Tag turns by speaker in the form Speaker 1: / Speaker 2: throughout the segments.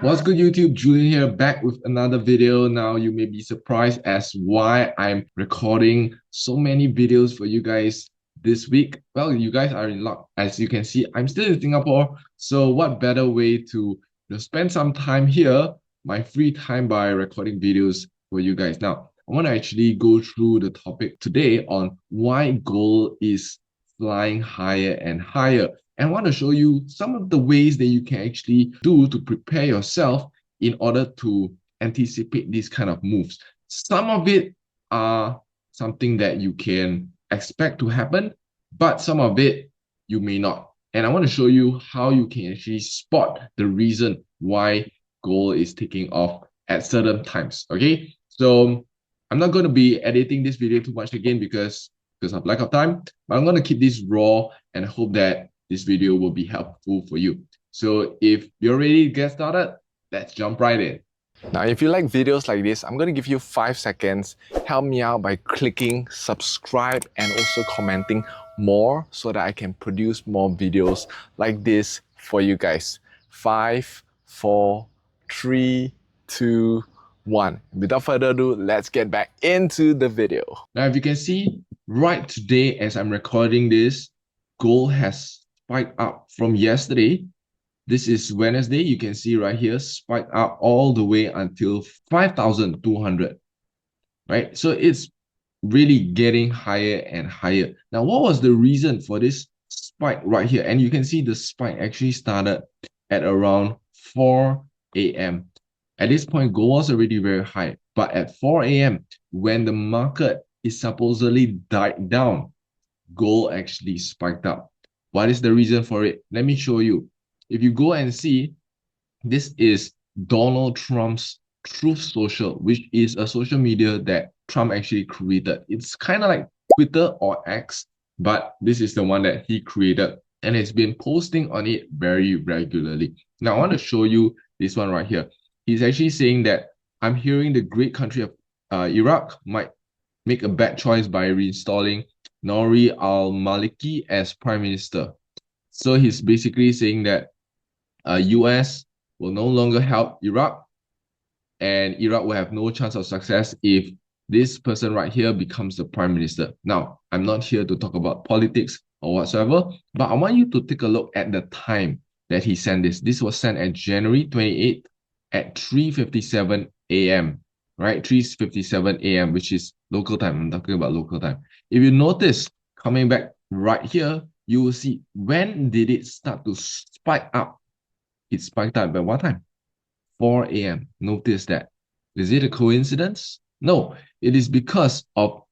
Speaker 1: What's good, YouTube? Julian here, back with another video. Now, you may be surprised as why I'm recording so many videos for you guys this week. Well, you guys are in luck. As you can see, I'm still in Singapore. So what better way to spend some time here, my free time, by recording videos for you guys. Now, I want to actually go through the topic today on why gold is flying higher and higher. And I want to show you some of the ways that you can actually do to prepare yourself in order to anticipate these kind of moves. Some of it are something that you can expect to happen, but some of it you may not. And I want to show you how you can actually spot the reason why gold is taking off at certain times. Okay, so I'm not going to be editing this video too much again because of lack of time, but I'm going to keep this raw and hope that this video will be helpful for you. So if you're ready to get started, let's jump right in.
Speaker 2: Now, if you like videos like this, I'm going to give you 5 seconds. Help me out by clicking subscribe and also commenting more so that I can produce more videos like this for you guys. 5, 4, 3, 2, 1. Without further ado, let's get back into the video.
Speaker 1: Now, if you can see right today as I'm recording this, gold has spiked up from yesterday. This is Wednesday. You can see right here, spiked up all the way until 5,200, right? So it's really getting higher and higher. Now, what was the reason for this spike right here? And you can see the spike actually started at around 4 a.m. At this point, gold was already very high. But at 4 a.m., when the market is supposedly died down, gold actually spiked up. What is the reason for it? Let me show you. If you go and see, this is Donald Trump's Truth Social, which is a social media that Trump actually created. It's kind of like Twitter or X, but this is the one that he created and has been posting on it very regularly. Now, I want to show you this one right here. He's actually saying that I'm hearing the great country of Iraq might make a bad choice by reinstalling Nouri al-Maliki as prime minister. So he's basically saying that US will no longer help Iraq, and Iraq will have no chance of success if this person right here becomes the prime minister. Now, I'm not here to talk about politics or whatsoever, but I want you to take a look at the time that he sent this. This was sent at January 28th at 3:57 a.m., right? 3:57 a.m., which is local time. I'm talking about local time. If you notice, coming back right here, you will see when did it start to spike up. It spiked up at what time? 4 a.m. Notice that. Is it a coincidence? No, it is because of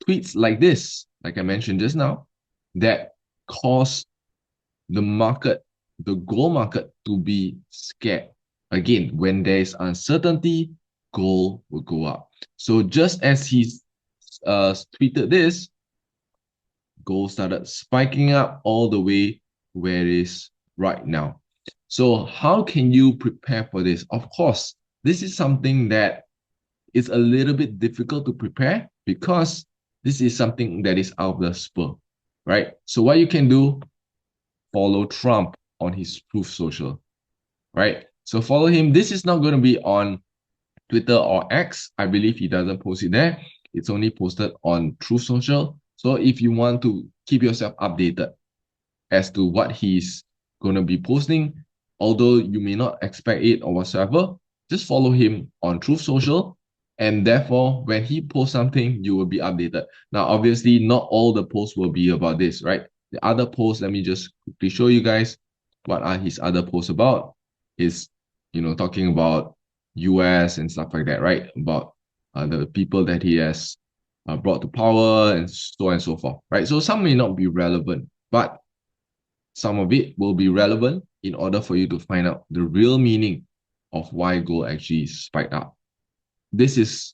Speaker 1: tweets like this, like I mentioned just now, that cause the market, the gold market, to be scared. Again, when there's uncertainty, gold will go up. So just as he's tweeted this, gold started spiking up all the way where it is right now. So how can you prepare for this? Of course, this is something that is a little bit difficult to prepare because this is something that is out of the spur, right? So what you can do, follow Trump on his Truth Social, right? So follow him. This is not going to be on Twitter or X. I believe he doesn't post it there. It's only posted on Truth Social. So if you want to keep yourself updated as to what he's going to be posting, although you may not expect it or whatsoever, just follow him on Truth Social. And therefore, when he posts something, you will be updated. Now, obviously, not all the posts will be about this, right? The other posts, let me just quickly show you guys what are his other posts about. Is, talking about US and stuff like that, right? About the people that he has brought to power and so on and so forth, right? So some may not be relevant, but some of it will be relevant in order for you to find out the real meaning of why gold actually spiked up. This is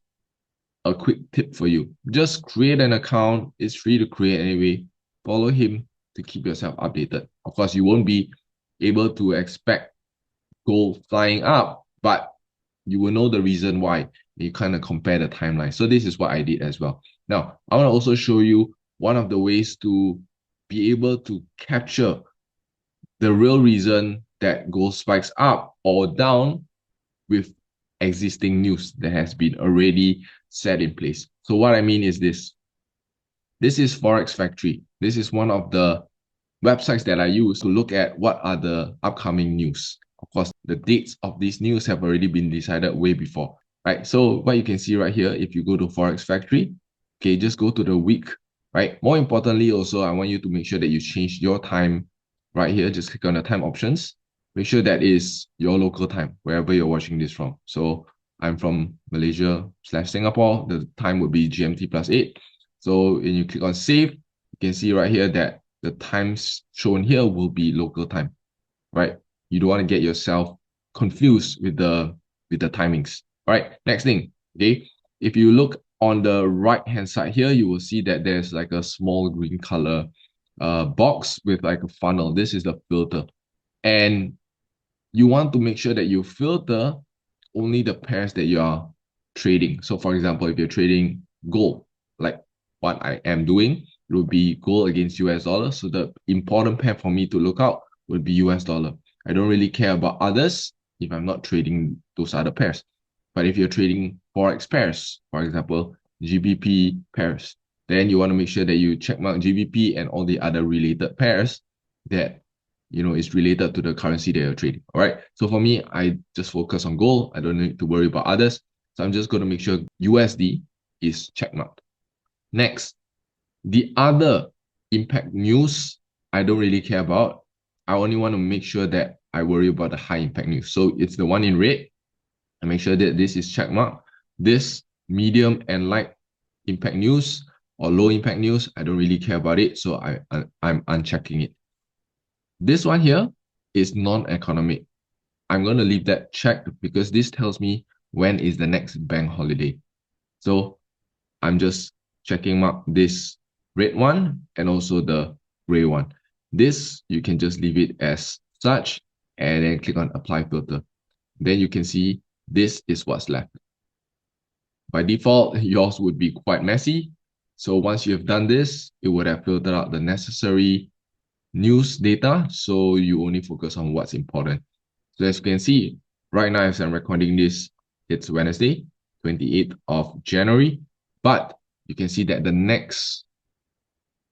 Speaker 1: a quick tip for you. Just create an account. It's free to create anyway. Follow him to keep yourself updated. Of course, you won't be able to expect gold flying up, but you will know the reason why. You kind of compare the timeline. So this is what I did as well. Now, I want to also show you one of the ways to be able to capture the real reason that gold spikes up or down with existing news that has been already set in place. So what I mean is this. This is Forex Factory. This is one of the websites that I use to look at what are the upcoming news. Of course, the dates of these news have already been decided way before, right? So what you can see right here, if you go to Forex Factory, okay, just go to the week, right? More importantly, also, I want you to make sure that you change your time right here. Just click on the time options. Make sure that is your local time, wherever you're watching this from. So I'm from Malaysia/Singapore. The time would be GMT +8. So when you click on save, you can see right here that the times shown here will be local time, right? You don't want to get yourself confused with the timings. All right, next thing, okay? If you look on the right-hand side here, you will see that there's like a small green color box with like a funnel. This is the filter. And you want to make sure that you filter only the pairs that you are trading. So for example, if you're trading gold, like what I am doing, it would be gold against US dollar. So the important pair for me to look out would be US dollar. I don't really care about others if I'm not trading those other pairs. But if you're trading Forex pairs, for example, GBP pairs, then you want to make sure that you checkmark GBP and all the other related pairs that is related to the currency that you're trading. All right. So for me, I just focus on gold. I don't need to worry about others. So I'm just going to make sure USD is checkmarked. Next, the other impact news, I don't really care about. I only want to make sure that I worry about the high impact news. So it's the one in red. I make sure that this is checkmarked. This medium and light impact news or low impact news, I don't really care about it. So I'm unchecking it. This one here is non-economic. I'm going to leave that checked because this tells me when is the next bank holiday. So I'm just checking mark this red one and also the gray one. This, you can just leave it as such and then click on apply filter. Then you can see this is what's left. By default, yours would be quite messy. So once you have done this, it would have filtered out the necessary news data, so you only focus on what's important. So as you can see, right now as I'm recording this, it's Wednesday, 28th of January, but you can see that the next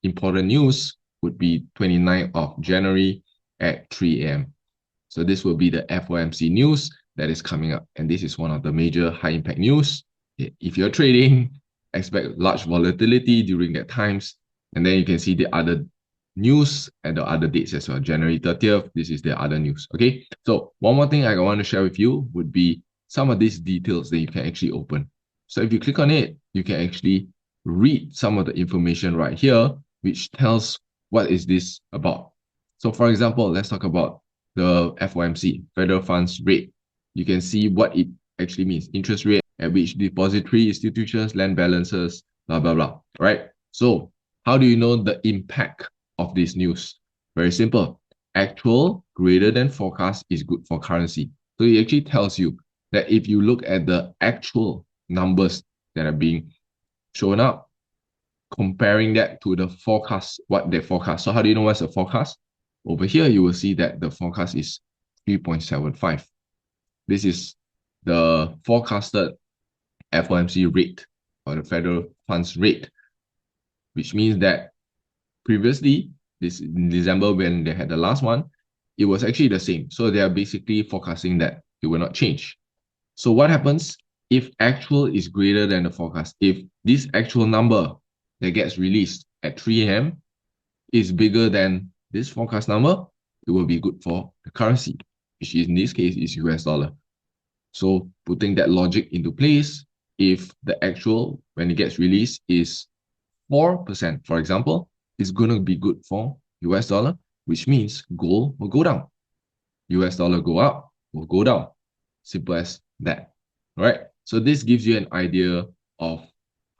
Speaker 1: important news would be 29th of January at 3 a.m. So this will be the FOMC news that is coming up, and this is one of the major high impact news. If you're trading, expect large volatility during that times, and then you can see the other news and the other dates as well. January 30th, this is the other news. Okay, so one more thing I want to share with you would be some of these details that you can actually open. So if you click on it, you can actually read some of the information right here, which tells what is this about. So for example, let's talk about the FOMC, Federal Funds Rate. You can see what it actually means, interest rate at which depository institutions lend balances, blah, blah, blah, right? So how do you know the impact of this news? Very simple. Actual greater than forecast is good for currency. So it actually tells you that if you look at the actual numbers that are being shown up, comparing that to the forecast, what they forecast. So how do you know what's the forecast? Over here, you will see that the forecast is 3.75. This is the forecasted FOMC rate or the federal funds rate, which means that previously, this in December when they had the last one, it was actually the same. So they are basically forecasting that it will not change. So what happens if actual is greater than the forecast? If this actual number that gets released at 3 a.m. is bigger than this forecast number, it will be good for the currency, which in this case is US dollar. So putting that logic into place, if the actual, when it gets released, is 4%, for example, it's going to be good for US dollar, which means gold will go down. US dollar go up, will go down. Simple as that. All right. So this gives you an idea of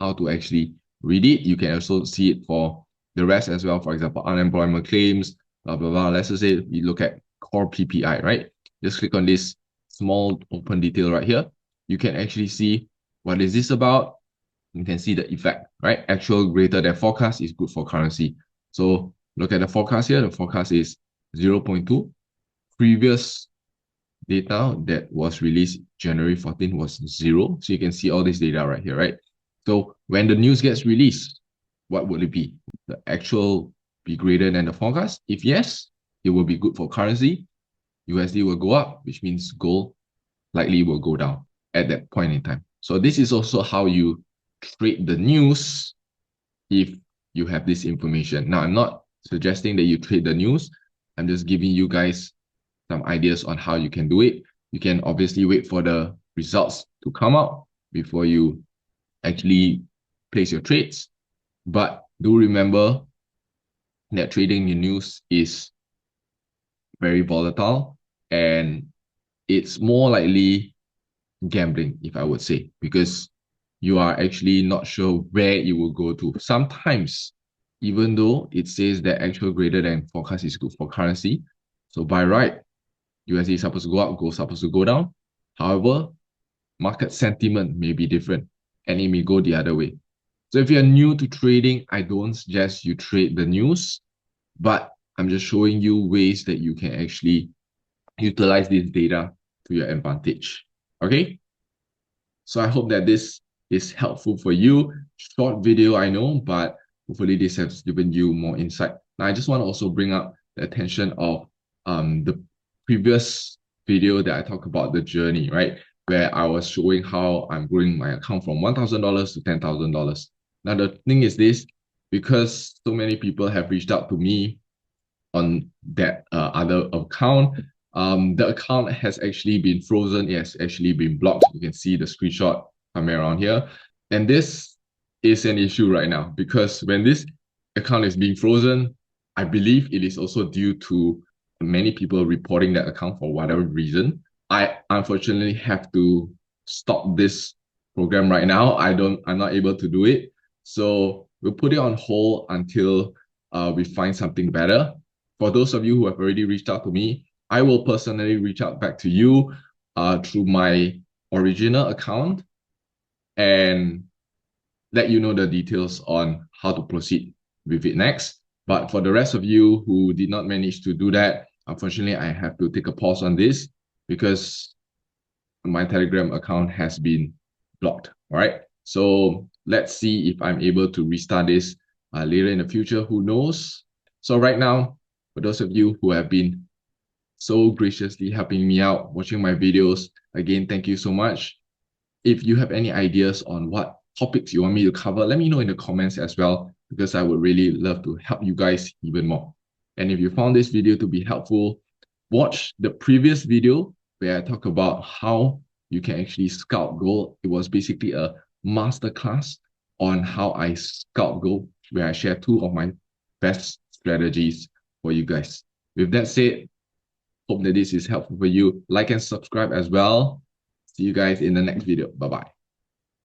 Speaker 1: how to actually read it. You can also see it for the rest as well. For example, unemployment claims, blah, blah, blah. Let's just say we look at core PPI, right? Just click on this small open detail right here. You can actually see what is this about. You can see the effect, right? Actual greater than forecast is good for currency. So look at the forecast here. The forecast is 0.2. Previous data that was released January 14 was 0. So you can see all this data right here, right? So when the news gets released, what would it be? The actual be greater than the forecast? If yes, it will be good for currency. USD will go up, which means gold likely will go down at that point in time. So this is also how you trade the news if you have this information. Now, I'm not suggesting that you trade the news. I'm just giving you guys some ideas on how you can do it. You can obviously wait for the results to come out before you actually place your trades. But do remember that trading the news is very volatile and it's more likely gambling, if I would say, because you are actually not sure where it will go to. Sometimes, even though it says that actual greater than forecast is good for currency, so by right, USD is supposed to go up, gold is supposed to go down. However, market sentiment may be different and it may go the other way. So if you're new to trading, I don't suggest you trade the news, but I'm just showing you ways that you can actually utilize this data to your advantage. Okay? So I hope that this is helpful for you. Short video, I know, but hopefully this has given you more insight. Now, I just want to also bring up the attention of the previous video that I talked about the journey, right? Where I was showing how I'm growing my account from $1,000 to $10,000. Now, the thing is this, because so many people have reached out to me on that other account, the account has actually been frozen. It has actually been blocked. You can see the screenshot coming around here. And this is an issue right now because when this account is being frozen, I believe it is also due to many people reporting that account for whatever reason. I unfortunately have to stop this program right now. I'm not able to do it. So we'll put it on hold until we find something better. For those of you who have already reached out to me, I will personally reach out back to you through my original account and let you know the details on how to proceed with it next. But for the rest of you who did not manage to do that, unfortunately, I have to take a pause on this because my Telegram account has been blocked. All right. So let's see if I'm able to restart this later in the future. Who knows? So right now, for those of you who have been so graciously helping me out, watching my videos, again, thank you so much. If you have any ideas on what topics you want me to cover, let me know in the comments as well, because I would really love to help you guys even more. And if you found this video to be helpful, watch the previous video where I talk about how you can actually scalp gold. It was basically a masterclass on how I scalp gold, where I share 2 of my best strategies for you guys. With that said, hope that this is helpful for you. Like and subscribe as well. See you guys in the next video. Bye-bye.